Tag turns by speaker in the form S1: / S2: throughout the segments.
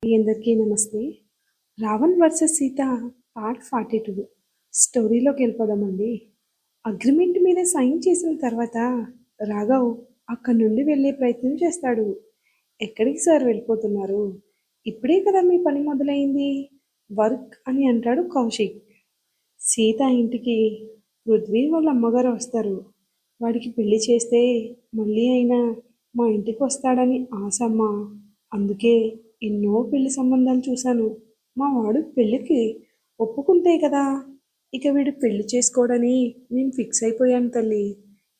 S1: అందరికీ నమస్తే. 'Raavan versus Sita' part 42 స్టోరీలోకి వెళ్ళిపోదామండి. అగ్రిమెంట్ మీద సైన్ చేసిన తర్వాత రాఘవ్ అక్కడి నుండి వెళ్ళే ప్రయత్నం చేస్తాడు. ఎక్కడికి సార్ వెళ్ళిపోతున్నారు? ఇప్పుడే కదా మీ పని మొదలైంది. వర్క్ అని అంటాడు కౌశిక్. సీత ఇంటికి పృథ్వీ వాళ్ళ అమ్మగారు వస్తారు. వాడికి పెళ్లి చేస్తే మళ్ళీ అయినా మా ఇంటికి వస్తాడని ఆశ అమ్మ. అందుకే ఎన్నో పెళ్లి సంబంధాలు చూశాను. మా వాడు పెళ్ళికి ఒప్పుకుంటే కదా ఇక వీడు పెళ్లి చేసుకోడని నేను ఫిక్స్ అయిపోయాను తల్లి.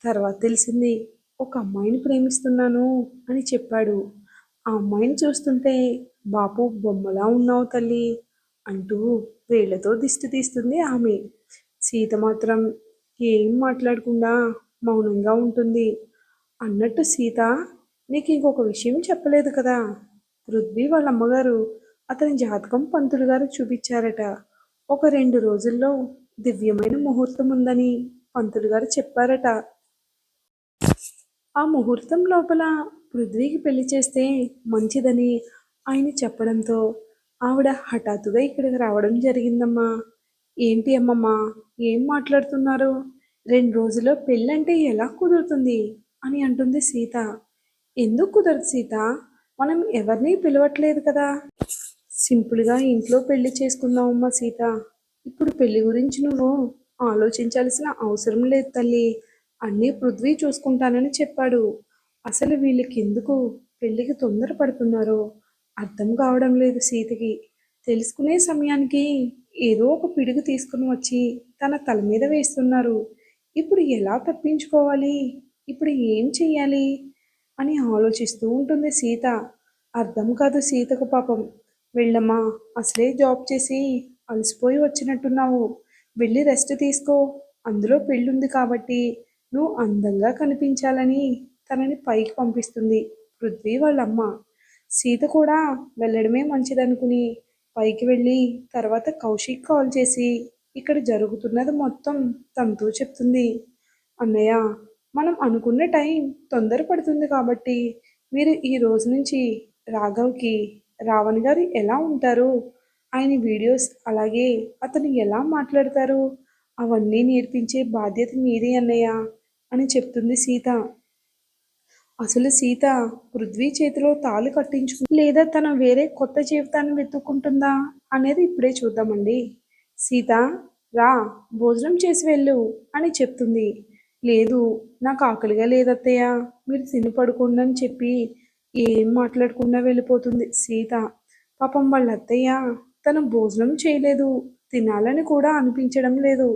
S1: తర్వాత తెలిసింది ఒక అమ్మాయిని ప్రేమిస్తున్నాను అని చెప్పాడు. ఆ అమ్మాయిని చూస్తుంటే బాపు బొమ్మలా ఉన్నావు తల్లి అంటూ వేళ్లతో దిష్టి తీస్తుంది ఆమె. సీత మాత్రం ఏం మాట్లాడకుండా మౌనంగా ఉంటుంది. అన్నట్టు సీత, నీకు ఇంకొక విషయం చెప్పలేదు కదా. పృథ్వీ వాళ్ళ అమ్మగారు అతని జాతకం పంతులు గారు చూపించారట. ఒక 2 రోజుల్లో దివ్యమైన ముహూర్తం ఉందని పంతులు గారు చెప్పారట. ఆ ముహూర్తం లోపల పృథ్వీకి పెళ్లి చేస్తే మంచిదని ఆయన చెప్పడంతో ఆవిడ హఠాత్తుగా ఇక్కడికి రావడం జరిగిందమ్మా. ఏంటి అమ్మమ్మ, ఏం మాట్లాడుతున్నారు? 2 రోజుల్లో పెళ్ళంటే ఎలా కుదురుతుంది అని అంటుంది సీత. ఎందుకు కుదరదు సీత? మనం ఎవరినీ పిలవట్లేదు కదా. సింపుల్గా ఇంట్లో పెళ్లి చేసుకుందామమ్మా సీత. ఇప్పుడు పెళ్లి గురించి నువ్వు ఆలోచించాల్సిన అవసరం లేదు తల్లి. అన్నీ పృథ్వీ చూసుకుంటానని చెప్పాడు. అసలు వీళ్ళకి ఎందుకు పెళ్లికి తొందర పడుతున్నారో అర్థం కావడం లేదు సీతకి. తెలుసుకునే సమయానికి ఏదో ఒక పిడుగు తీసుకుని వచ్చి తన తల మీద వేస్తున్నారు. ఇప్పుడు ఎలా తప్పించుకోవాలి? ఇప్పుడు ఏం చెయ్యాలి అని ఆలోచిస్తూ ఉంటుంది సీత. అర్థం కాదు సీతకు పాపం. వెళ్ళమ్మా, అసలే జాబ్ చేసి అలసిపోయి వచ్చినట్టున్నావు. వెళ్ళి రెస్ట్ తీసుకో. అందులో పెళ్ళుంది కాబట్టి నువ్వు అందంగా కనిపించాలని తనని పైకి పంపిస్తుంది పృథ్వీ వాళ్ళమ్మ. సీత కూడా వెళ్ళడమే మంచిదనుకుని పైకి వెళ్ళి తర్వాత కౌశిక్ కాల్ చేసి ఇక్కడ జరుగుతున్నది మొత్తం తనతో చెప్తుంది. అన్నయ్య, మనం అనుకున్న టైం తొందర పడుతుంది కాబట్టి మీరు ఈ రోజు నుంచి రాఘవ్కి రావణ్ గారు ఎలా ఉంటారు, ఆయన వీడియోస్ అలాగే అతను ఎలా మాట్లాడతారు అవన్నీ నేర్పించే బాధ్యత మీదే అన్నయ్య అని చెప్తుంది సీత. అసలు సీత పృథ్వీ చేతిలో తాళి లేదా తన వేరే కొత్త జీవితాన్ని వెతుక్కుంటుందా అనేది ఇప్పుడే చూద్దామండి. సీత, రా, భోజనం చేసి వెళ్ళు అని చెప్తుంది. లేదు, నాకు ఆకలిగా లేదత్తయ్య, మీరు తిని పడుకోండి అని చెప్పి ఏం మాట్లాడకుండా వెళ్ళిపోతుంది సీత. పాపం వాళ్ళ అత్తయ్య తను భోజనం చేయలేదు, తినాలని కూడా అనిపించడం లేదు.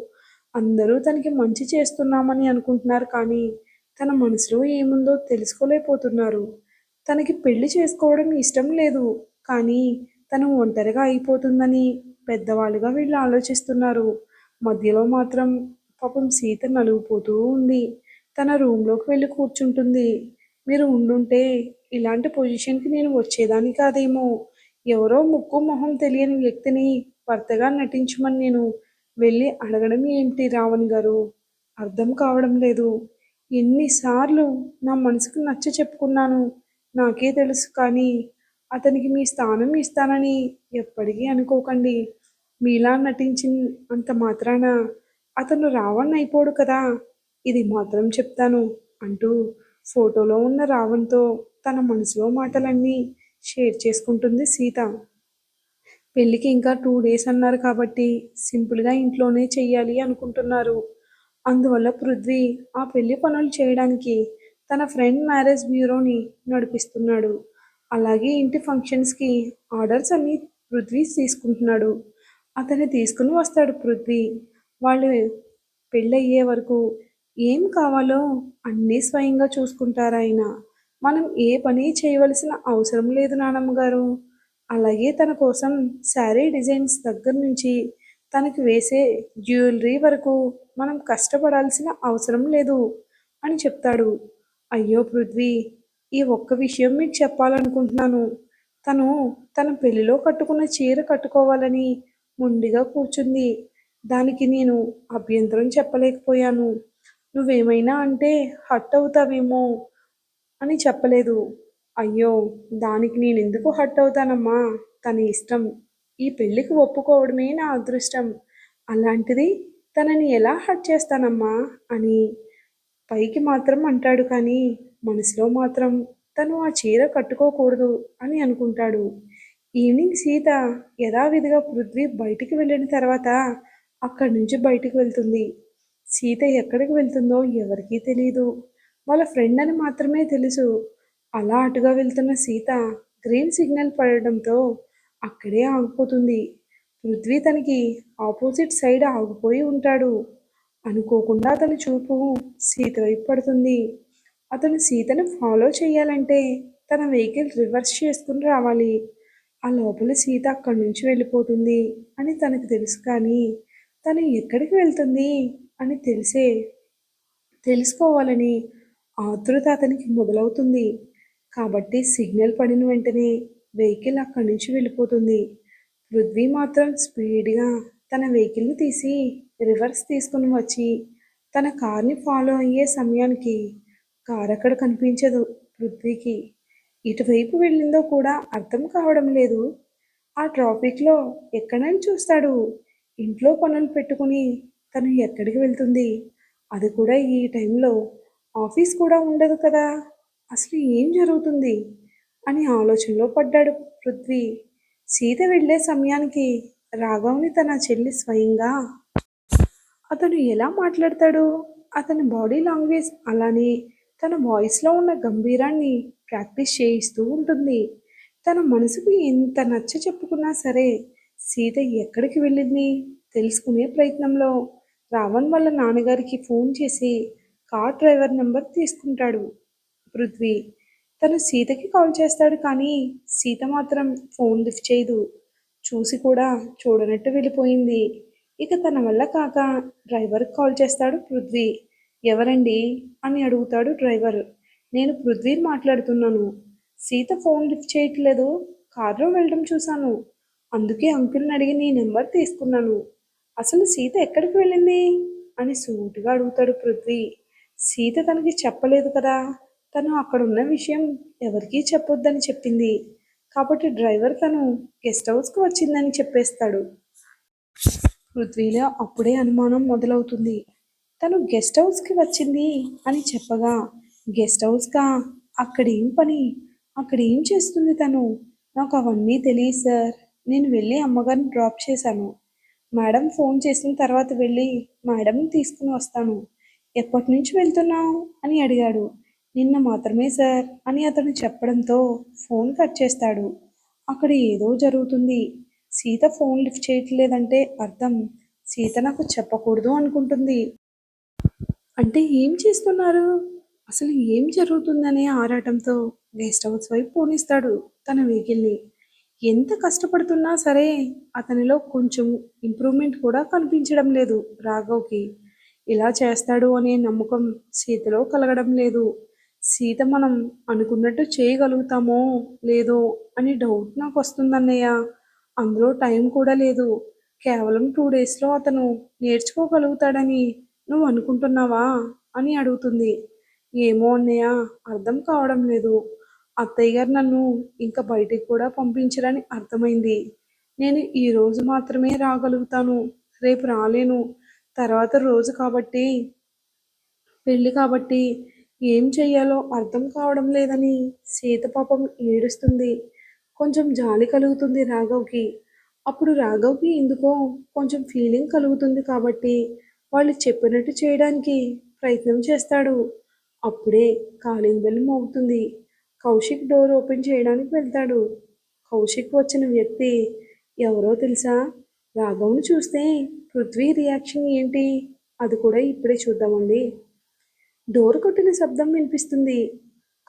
S1: అందరూ తనకి మంచి చేస్తున్నామని అనుకుంటున్నారు కానీ తన మనసులో ఏముందో తెలుసుకోలేకపోతున్నారు. తనకి పెళ్లి చేసుకోవడం ఇష్టం లేదు కానీ తను ఒంటరిగా అయిపోతుందని పెద్దవాళ్ళుగా వీళ్ళు ఆలోచిస్తున్నారు. మధ్యలో మాత్రం పాపం సీత నలిగిపోతూ ఉంది. తన రూమ్లోకి వెళ్ళి కూర్చుంటుంది. మీరు ఉండుంటే ఇలాంటి పొజిషన్కి నేను వచ్చేదాన్ని కాదేమో. ఎవరో ముక్కు మొహం తెలియని వ్యక్తిని భర్తగా నటించమని నేను వెళ్ళి అడగడం ఏమిటి రావణ్ గారు? అర్థం కావడం లేదు. ఎన్నిసార్లు నా మనసుకు నచ్చ చెప్పుకున్నాను నాకే తెలుసు కానీ అతనికి మీ స్థానం ఇస్తానని ఎప్పటికీ అనుకోకండి. మీలా నటించిన అంత మాత్రాన అతను రావణ్ అయిపోడు కదా. ఇది మాత్రం చెప్తాను అంటూ ఫోటోలో ఉన్న రావణ్తో తన మనసులో మాటలన్నీ షేర్ చేసుకుంటుంది సీత. పెళ్ళికి ఇంకా 2 డేస్ అన్నారు కాబట్టి సింపుల్గా ఇంట్లోనే చెయ్యాలి అనుకుంటున్నారు. అందువల్ల పృథ్వీ ఆ పెళ్లి పనులు చేయడానికి తన ఫ్రెండ్ మ్యారేజ్ బ్యూరోని నడిపిస్తున్నాడు. అలాగే ఇంటి ఫంక్షన్స్కి ఆర్డర్స్ అన్నీ పృథ్వీ తీసుకుంటున్నాడు. అతన్ని తీసుకుని వస్తాడు పృథ్వీ. వాళ్ళు పెళ్ళయ్యే వరకు ఏం కావాలో అన్నీ స్వయంగా చూసుకుంటారు ఆయన. మనం ఏ పని చేయవలసిన అవసరం లేదు నానమ్మ గారు. అలాగే తన కోసం శారీ డిజైన్స్ దగ్గర నుంచి తనకి వేసే జ్యువెలరీ వరకు మనం కష్టపడాల్సిన అవసరం లేదు అని చెప్తాడు. అయ్యో పృథ్వీ, ఈ ఒక్క విషయం మీకు చెప్పాలనుకుంటున్నాను. తను తన పెళ్లిలో కట్టుకున్న చీర కట్టుకోవాలని మొండిగా కూర్చుంది. దానికి నేను అభ్యంతరం చెప్పలేకపోయాను. నువ్వేమైనా అంటే హర్ట్ అవుతావేమో అని చెప్పలేదు. అయ్యో, దానికి నేనెందుకు హర్ట్ అవుతానమ్మా? తన ఇష్టం. ఈ పెళ్ళికి ఒప్పుకోవడమే నా అదృష్టం. అలాంటిది తనని ఎలా హర్ట్ చేస్తానమ్మా అని పైకి మాత్రం అంటాడు కానీ మనసులో మాత్రం తను ఆ చీర కట్టుకోకూడదు అని అనుకుంటాడు. ఈవినింగ్ సీత యథావిధిగా పృథ్వీ బయటికి వెళ్ళిన తర్వాత అక్కడి నుంచి బయటికి వెళ్తుంది. సీత ఎక్కడికి వెళ్తుందో ఎవరికీ తెలీదు. వాళ్ళ ఫ్రెండ్ అని మాత్రమే తెలుసు. అలా అటుగా వెళ్తున్న సీత గ్రీన్ సిగ్నల్ పడడంతో అక్కడే ఆగిపోతుంది. పృథ్వీ తనకి ఆపోజిట్ సైడ్ ఆగిపోయి ఉంటాడు. అనుకోకుండా అతని చూపు సీత వైపు పడుతుంది. అతను సీతను ఫాలో చేయాలంటే తన వెహికల్ రివర్స్ చేసుకుని రావాలి. ఆ లోపల సీత అక్కడి నుంచి వెళ్ళిపోతుంది అని తనకు తెలుసు కానీ తను ఎక్కడికి వెళ్తుంది అని తెలుసుకోవాలని ఆతృత అతనికి మొదలవుతుంది. కాబట్టి సిగ్నల్ పడిన వెంటనే వెహికల్ అక్కడి నుంచి వెళ్ళిపోతుంది. పృథ్వీ మాత్రం స్పీడ్గా తన వెహికల్ని తీసి రివర్స్ తీసుకుని వచ్చి తన కార్ని ఫాలో అయ్యే సమయానికి కారు అక్కడ కనిపించదు పృథ్వీకి. ఇటువైపు వెళ్ళిందో కూడా అర్థం కావడం లేదు. ఆ ట్రాఫిక్లో ఎక్కడని చూస్తాడు. ఇంట్లో పనులు పెట్టుకుని తను ఎక్కడికి వెళ్తుంది? అది కూడా ఈ టైంలో ఆఫీస్ కూడా ఉండదు కదా. అసలు ఏం జరుగుతుంది అని ఆలోచనలో పడ్డాడు పృథ్వీ. సీత వెళ్ళే సమయానికి రాఘవ్ని తన చెల్లి స్వయంగా అతను ఎలా మాట్లాడతాడు, అతని బాడీ లాంగ్వేజ్ అలానే తన వాయిస్లో ఉన్న గంభీరాన్ని ప్రాక్టీస్ చేయిస్తూ ఉంటుంది. తన మనసుకు ఎంత నచ్చ చెప్పుకున్నా సరే సీత ఎక్కడికి వెళ్ళింది తెలుసుకునే ప్రయత్నంలో రావణ్ వాళ్ళ నాన్నగారికి ఫోన్ చేసి కార్ డ్రైవర్ నెంబర్ తీసుకుంటాడు పృథ్వీ. తను సీతకి కాల్ చేస్తాడు కానీ సీత మాత్రం ఫోన్ లిఫ్ట్ చేయదు. చూసి కూడా చూడనట్టు వెళ్ళిపోయింది. ఇక తన వల్ల కాక డ్రైవర్కి కాల్ చేస్తాడు పృథ్వీ. ఎవరండి అని అడుగుతాడు డ్రైవర్. నేను పృథ్వీని మాట్లాడుతున్నాను. సీత ఫోన్ లిఫ్ట్ చేయట్లేదు. కారులో వెళ్ళడం చూశాను. అందుకే అంకుల్ని అడిగి నీ నెంబర్ తీసుకున్నాను. అసలు సీత ఎక్కడికి వెళ్ళింది అని సూటిగా అడుగుతాడు పృథ్వీ. సీత తనకి చెప్పలేదు కదా. తను అక్కడ ఉన్న విషయం ఎవరికీ చెప్పొద్దని చెప్పింది. కాబట్టి డ్రైవర్ తను గెస్ట్ హౌస్కి వచ్చిందని చెప్పేస్తాడు. పృథ్వీలో అప్పుడే అనుమానం మొదలవుతుంది. తను గెస్ట్ హౌస్కి వచ్చింది అని చెప్పగా గెస్ట్ హౌస్కా? అక్కడేం పని? అక్కడేం చేస్తుంది తను? నాకు అవన్నీ తెలియదు సార్. నేను వెళ్ళి అమ్మగారిని డ్రాప్ చేశాను. మేడం ఫోన్ చేసిన తర్వాత వెళ్ళి మేడంని తీసుకుని వస్తాను. ఎప్పటి నుంచి వెళ్తున్నావు అని అడిగాడు. నిన్న మాత్రమే సార్ అని అతను చెప్పడంతో ఫోన్ కట్ చేస్తాడు. అక్కడ ఏదో జరుగుతుంది. సీత ఫోన్ లిఫ్ట్ చేయట్లేదంటే అర్థం సీత నాకు చెప్పకూడదు అనుకుంటుంది. అంటే ఏం చేస్తున్నారు, అసలు ఏం జరుగుతుందనే ఆరాటంతో గెస్ట్ హౌస్ వైపు పోనిస్తాడు తన వెహికల్ని. ఎంత కష్టపడుతున్నా సరే అతనిలో కొంచెం ఇంప్రూవ్మెంట్ కూడా కనిపించడం లేదు రాఘవ్కి. ఇలా చేస్తాడు అనే నమ్మకం సీతలో కలగడం లేదు. సీత మనం అనుకున్నట్టు చేయగలుగుతామో లేదో అని డౌట్ నాకు వస్తుందన్నయ్య. అందులో టైం కూడా లేదు. కేవలం 2 డేస్లో అతను నేర్చుకోగలుగుతాడని నువ్వు అనుకుంటున్నావా అని అడుగుతుంది. ఏమో అన్నయ్య, అర్థం కావడం లేదు. అత్తయ్య గారు నన్ను ఇంకా బయటికి కూడా పంపించరని అర్థమైంది. నేను ఈరోజు మాత్రమే రాగలుగుతాను, రేపు రాలేను. తర్వాత రోజు కాబట్టి పెళ్ళి కాబట్టి ఏం చెయ్యాలో అర్థం కావడం లేదని సీత పాపం ఏడుస్తుంది. కొంచెం జాలి కలుగుతుంది రాఘవ్కి. అప్పుడు రాఘవ్కి ఎందుకో కొంచెం ఫీలింగ్ కలుగుతుంది కాబట్టి వాళ్ళు చెప్పినట్టు చేయడానికి ప్రయత్నం చేస్తాడు. అప్పుడే కాలింగ్ బెల్ మోగుతుంది. కౌశిక్ డోర్ ఓపెన్ చేయడానికి వెళ్తాడు. కౌశిక్ వచ్చిన వ్యక్తి ఎవరో తెలుసా? రాఘవ్ని చూస్తే పృథ్వీ రియాక్షన్ ఏంటి అది కూడా ఇప్పుడే చూద్దామండి. డోర్ కొట్టిన శబ్దం వినిపిస్తుంది.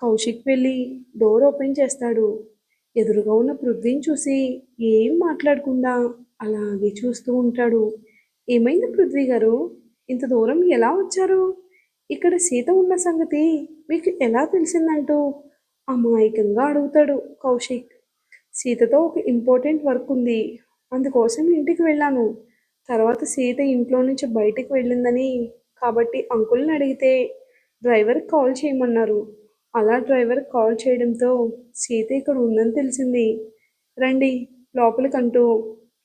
S1: కౌశిక్ వెళ్ళి డోర్ ఓపెన్ చేస్తాడు. ఎదురుగా ఉన్న పృథ్వీని చూసి ఏం మాట్లాడకుండా అలాగే చూస్తూ ఉంటాడు. ఏమైంది పృథ్వీ గారు, ఇంత దూరం ఎలా వచ్చారు? ఇక్కడ సీత ఉన్న సంగతి మీకు ఎలా తెలిసిందంటూ అమాయకంగా అడుగుతాడు కౌశిక్. సీతతో ఒక ఇంపార్టెంట్ వర్క్ ఉంది, అందుకోసం ఇంటికి వెళ్ళాను. తర్వాత సీత ఇంట్లో నుంచి బయటికి వెళ్ళిందని కాబట్టి అంకుల్ని అడిగితే డ్రైవర్కి కాల్ చేయమన్నారు. అలా డ్రైవర్కి కాల్ చేయడంతో సీత ఇక్కడ ఉందని తెలిసింది. రండి లోపలికంటూ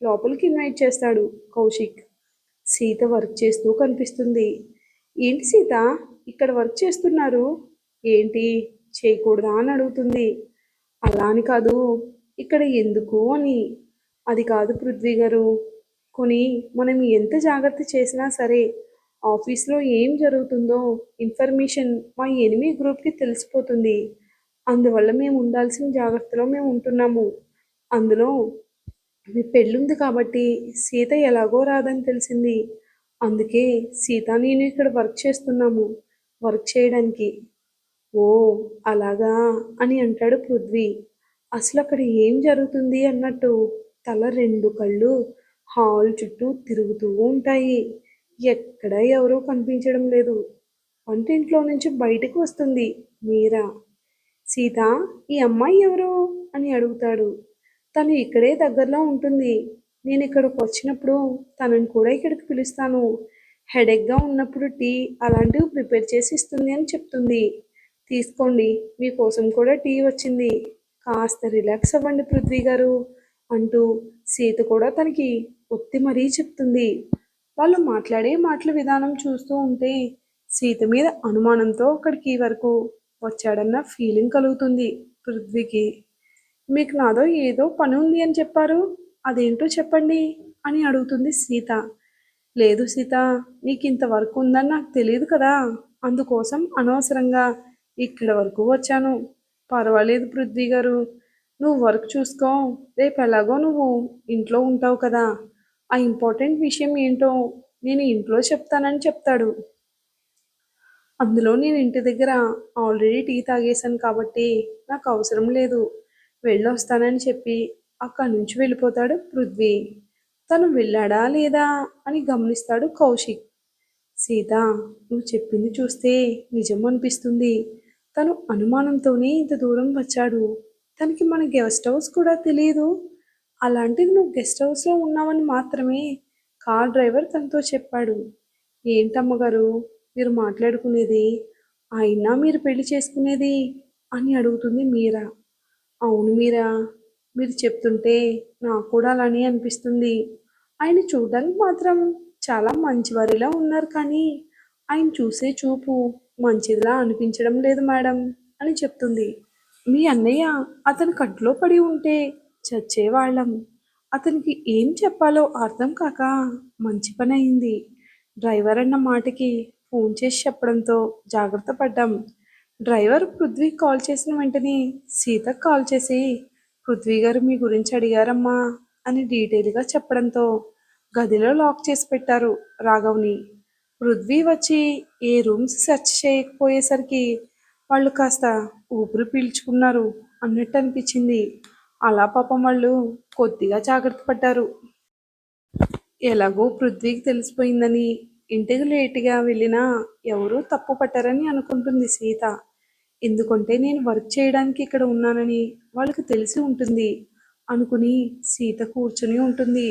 S1: లోపలికి ఇన్వైట్ చేస్తాడు కౌశిక్. సీత వర్క్ చేస్తూ కనిపిస్తుంది. ఏంటి సీత, ఇక్కడ వర్క్ చేస్తున్నారు? ఏంటి, చేయకూడదా అని అడుగుతుంది. అలా అని కాదు, ఇక్కడ ఎందుకు అని. అది కాదు పృథ్వీ గారు, కొని మనం ఎంత జాగ్రత్త చేసినా సరే ఆఫీస్లో ఏం జరుగుతుందో ఇన్ఫర్మేషన్ మా ఎనిమి గ్రూప్కి తెలిసిపోతుంది. అందువల్ల మేము ఉండాల్సిన జాగ్రత్తలో మేము ఉంటున్నాము. అందులో మీ పెళ్ళుంది కాబట్టి సీత ఎలాగో రాదని తెలిసింది. అందుకే సీత నేను ఇక్కడ వర్క్ చేస్తున్నాము, వర్క్ చేయడానికి. ఓ, అలాగా అని అంటాడు పృథ్వీ. అసలు అక్కడ ఏం జరుగుతుంది అన్నట్టు తల రెండు కళ్ళు హాల్ చుట్టూ తిరుగుతూ ఉంటాయి. ఎక్కడ ఎవరూ కనిపించడం లేదు. వంటింట్లో నుంచి బయటకు వస్తుంది మీరా. సీత, ఈ అమ్మాయి ఎవరు అని అడుగుతాడు. తను ఇక్కడే దగ్గరలో ఉంటుంది. నేను ఇక్కడికి వచ్చినప్పుడు తనని కూడా ఇక్కడికి పిలుస్తాను. హెడేక్గా ఉన్నప్పుడు టీ అలాంటివి ప్రిపేర్ చేసి ఇస్తుంది అని చెప్తుంది. తీసుకోండి, మీకోసం కూడా టీ వచ్చింది. కాస్త రిలాక్స్ అవ్వండి పృథ్వీ గారు అంటూ సీత కూడా తనకి ఒత్తి మరీ చెప్తుంది. వాళ్ళు మాట్లాడే మాటల విధానం చూస్తూ ఉంటే సీత మీద అనుమానంతో అక్కడికి వరకు వచ్చాడన్న ఫీలింగ్ కలుగుతుంది పృథ్వీకి. మీకు నాదో ఏదో పని ఉంది అని చెప్పారు, అదేంటో చెప్పండి అని అడుగుతుంది సీత. లేదు సీత, నీకు ఇంత వర్క్ ఉందని నాకు తెలియదు కదా, అందుకోసం అనవసరంగా ఇక్కడ వరకు వచ్చాను. పర్వాలేదు పృథ్వీ గారు, నువ్వు వర్క్ చూసుకో. రేపు ఎలాగో నువ్వు ఇంట్లో ఉంటావు కదా, ఆ ఇంపార్టెంట్ విషయం ఏంటో నేను ఇంట్లో చెప్తానని చెప్తాడు. అందులో నేను ఇంటి దగ్గర ఆల్రెడీ టీ తాగేశాను కాబట్టి నాకు అవసరం లేదు, వెళ్ళొస్తానని చెప్పి అక్కడి నుంచి వెళ్ళిపోతాడు పృథ్వీ. తను వెళ్ళాడా లేదా అని గమనిస్తాడు కౌశిక్. సీత, నువ్వు చెప్పింది చూస్తే నిజం అనిపిస్తుంది. తను అనుమానంతోనే ఇంత దూరం వచ్చాడు. తనకి మన గెస్ట్ హౌస్ కూడా తెలియదు. అలాంటిది నువ్వు గెస్ట్ హౌస్లో ఉన్నావని మాత్రమే కార్ డ్రైవర్ తనతో చెప్పాడు. ఏంటమ్మగారు మీరు మాట్లాడుకునేది? అయినా మీరు పెళ్లి చేసుకునేది అని అడుగుతుంది మీరా. అవును మీరా, మీరు చెప్తుంటే నాకు కూడా అలానే అనిపిస్తుంది. ఆయన చూడడానికి మాత్రం చాలా మంచివారిలా ఉన్నారు, కానీ ఆయన చూసే చూపు మంచిదిలా అనిపించడం లేదు మేడం అని చెప్తుంది. మీ అన్నయ్య అతని కట్టులో పడి ఉంటే చచ్చేవాళ్ళం. అతనికి ఏం చెప్పాలో అర్థం కాక మంచి పని అయింది. డ్రైవర్ అన్న మాటకి ఫోన్ చేసి చెప్పడంతో జాగ్రత్త పడ్డాం. డ్రైవర్ పృథ్వీ కాల్ చేసిన వెంటనే సీతకు కాల్ చేసి పృథ్వీ గారు మీ గురించి అడిగారమ్మా అని డీటెయిల్గా చెప్పడంతో గదిలో లాక్ చేసి పెట్టారు రాఘవ్ని. పృథ్వీ వచ్చి ఏ రూమ్స్ సెర్చ్ చేయకపోయేసరికి వాళ్ళు కాస్త ఊపిరి పీల్చుకున్నారు అన్నట్టు అనిపించింది. అలా పాపం వాళ్ళు కొద్దిగా జాగ్రత్త పడ్డారు. ఎలాగో పృథ్వీకి తెలిసిపోయిందని ఇంటికి లేటుగా వెళ్ళినా ఎవరూ తప్పు పట్టారని అనుకుంటుంది సీత. ఎందుకంటే నేను వర్క్ చేయడానికి ఇక్కడ ఉన్నానని వాళ్ళకి తెలిసి ఉంటుంది అనుకుని సీత కూర్చుని ఉంటుంది.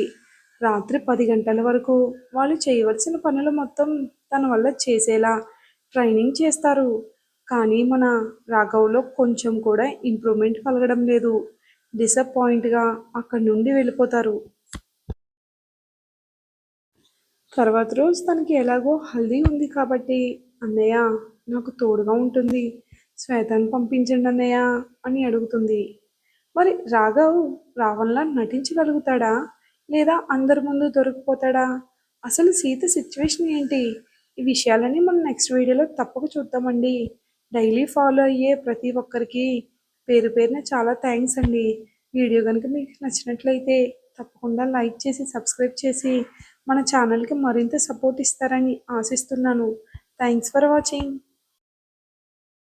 S1: రాత్రి 10 గంటల వరకు వాళ్ళు చేయవలసిన పనులు మొత్తం తన వల్ల చేసేలా ట్రైనింగ్ చేస్తారు. కానీ మన రాఘవ్లో కొంచెం కూడా ఇంప్రూవ్మెంట్ కలగడం లేదు. డిసప్పాయింట్గా అక్కడి నుండి వెళ్ళిపోతారు. తర్వాత రోజు తనకి ఎలాగో హల్దీ ఉంది కాబట్టి అన్నయ్య నాకు తోడుగా ఉంటుంది, శ్వేతను పంపించండి అన్నయ్య అని అడుగుతుంది. మరి రాఘవ్ రావణ్లా నటించగలుగుతాడా లేదా అందరి ముందు దొరికిపోతాడా? అసలు సీత సిచ్యువేషన్ ఏంటి? ఈ విషయాలని మనం నెక్స్ట్ వీడియోలో తప్పక చూద్దామండి. డైలీ ఫాలో అయ్యే ప్రతి ఒక్కరికి పేరు పేరున చాలా థ్యాంక్స్ అండి. వీడియో కనుక మీకు నచ్చినట్లయితే తప్పకుండా లైక్ చేసి సబ్స్క్రైబ్ చేసి మన ఛానల్కి మరింత సపోర్ట్ ఇస్తారని ఆశిస్తున్నాను. Thanks for watching.